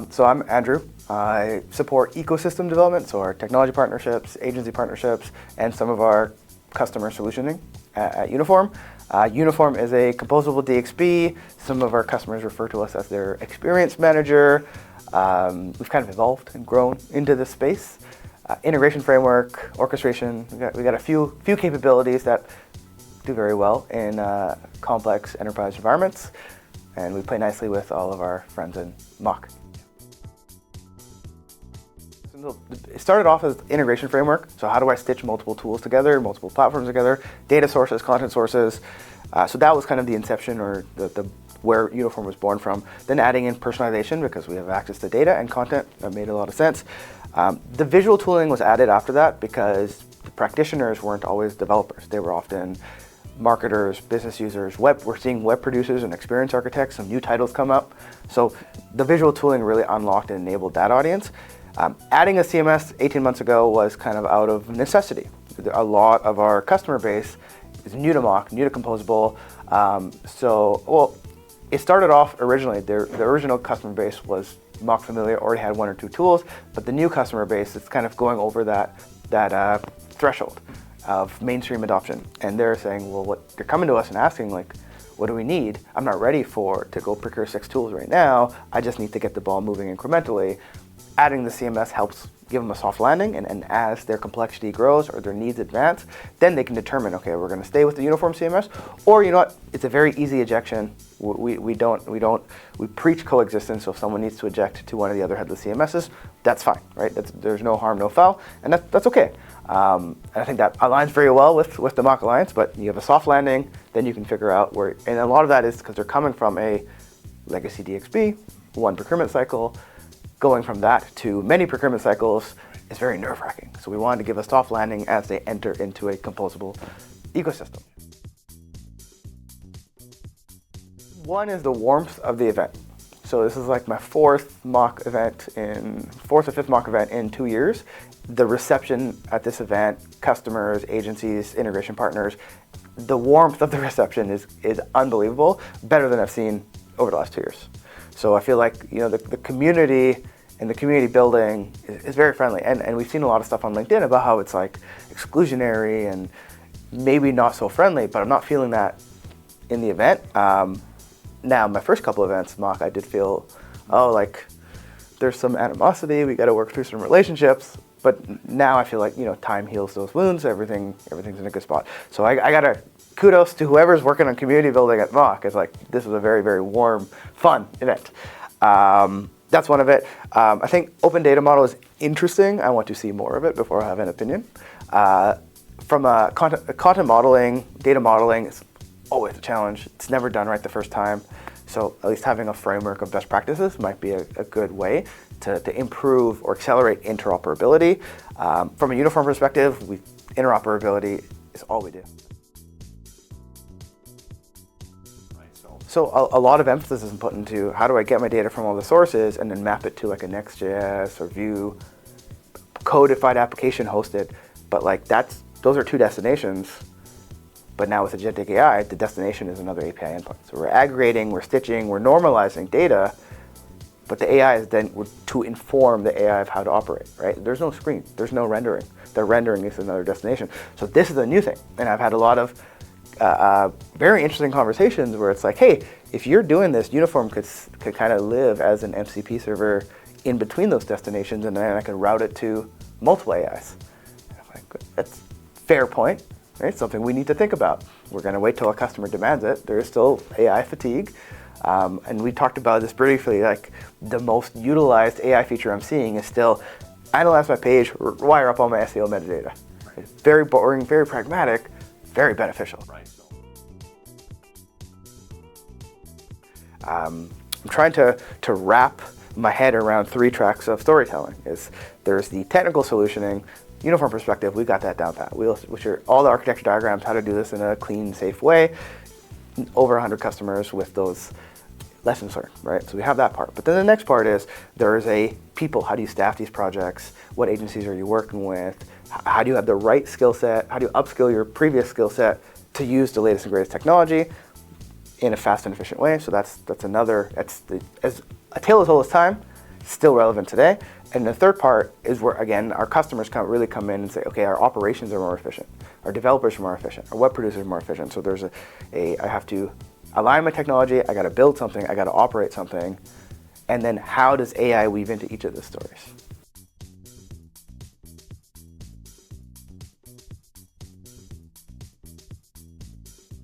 So I'm Andrew. I support ecosystem development, so our technology partnerships, agency partnerships, and some of our customer solutioning at Uniform. Uniform is a composable DXB. Some of our customers refer to us as their experience manager. We've kind of evolved and grown into this space. Integration framework, orchestration. We got a few capabilities that do very well in complex enterprise environments, and we play nicely with all of our friends in MACH. So it started off as integration framework. So how do I stitch multiple tools together, multiple platforms together, data sources, content sources. So that was kind of the inception, or the where Uniform was born from. Then adding in personalization, because we have access to data and content. That made a lot of sense. The visual tooling was added after that because the practitioners weren't always developers. They were often marketers, business users, we're seeing web producers and experience architects. Some new titles come up. So the visual tooling really unlocked and enabled that audience. Adding a CMS 18 months ago was kind of out of necessity. A lot of our customer base is new to MACH, new to Composable. It started off originally, the original customer base was MACH familiar, already had one or two tools, but the new customer base is kind of going over that threshold of mainstream adoption. And they're saying, well, they're coming to us and asking, like, what do we need? I'm not ready to go procure 6 tools right now. I just need to get the ball moving incrementally. Adding the CMS helps give them a soft landing, and as their complexity grows or their needs advance, then they can determine, okay, we're going to stay with the Uniform CMS, or you know what, it's a very easy ejection. We preach coexistence. So if someone needs to eject to one of the other headless CMSs, that's fine, right? There's no harm, no foul, and that's okay. And I think that aligns very well with the MACH Alliance. But you have a soft landing, then you can figure out where, and a lot of that is because they're coming from a legacy DXB, one procurement cycle. Going from that to many procurement cycles is very nerve-wracking. So we wanted to give a soft landing as they enter into a composable ecosystem. One is the warmth of the event. So this is like my fourth or fifth MACH event in 2 years. The reception at this event, customers, agencies, integration partners, the warmth of the reception is unbelievable, better than I've seen over the last 2 years. So I feel like the community and the community building is very friendly. And we've seen a lot of stuff on LinkedIn about how it's like exclusionary and maybe not so friendly, but I'm not feeling that in the event. Now, my first couple events, MACH, I did feel, like there's some animosity, we got to work through some relationships. But now I feel like, time heals those wounds, everything's in a good spot. So I got to kudos to whoever's working on community building at MACH. It's like, this was a very, very warm, fun event. That's one of it. I think open data model is interesting. I want to see more of it before I have an opinion. From a content modeling, data modeling is always a challenge. It's never done right the first time. So at least having a framework of best practices might be a good way to improve or accelerate interoperability. From a Uniform perspective, interoperability is all we do. So a lot of emphasis is put into how do I get my data from all the sources and then map it to like a Next.js or Vue codified application hosted. But like those are two destinations. But now with agentic AI, the destination is another API endpoint. So we're aggregating, we're stitching, we're normalizing data, but the AI is then to inform the AI of how to operate, right? There's no screen, there's no rendering. The rendering is another destination. So this is a new thing. And I've had a lot of very interesting conversations where it's like, hey, if you're doing this, Uniform could kind of live as an MCP server in between those destinations, and then I can route it to multiple AIs. And I'm like, that's a fair point, right? Something we need to think about. We're going to wait till a customer demands it. There is still AI fatigue. And we talked about this briefly, like the most utilized AI feature I'm seeing is still analyze my page, wire up all my SEO metadata. Right? Very boring, very pragmatic, very beneficial. Right. I'm trying to wrap my head around 3 tracks of storytelling. There's the technical solutioning. Uniform perspective, we got that down pat. Which are all the architecture diagrams, how to do this in a clean, safe way. Over 100 customers with those lessons learned, right? So we have that part. But then the next part is there's a people. How do you staff these projects? What agencies are you working with? How do you have the right skill set? How do you upskill your previous skill set to use the latest and greatest technology in a fast and efficient way? So that's another, as a tale as old as time, still relevant today. And the third part is where, again, our customers really come in and say, okay, our operations are more efficient, our developers are more efficient, our web producers are more efficient. So there's I have to align my technology, I got to build something, I got to operate something, and then how does AI weave into each of the stories?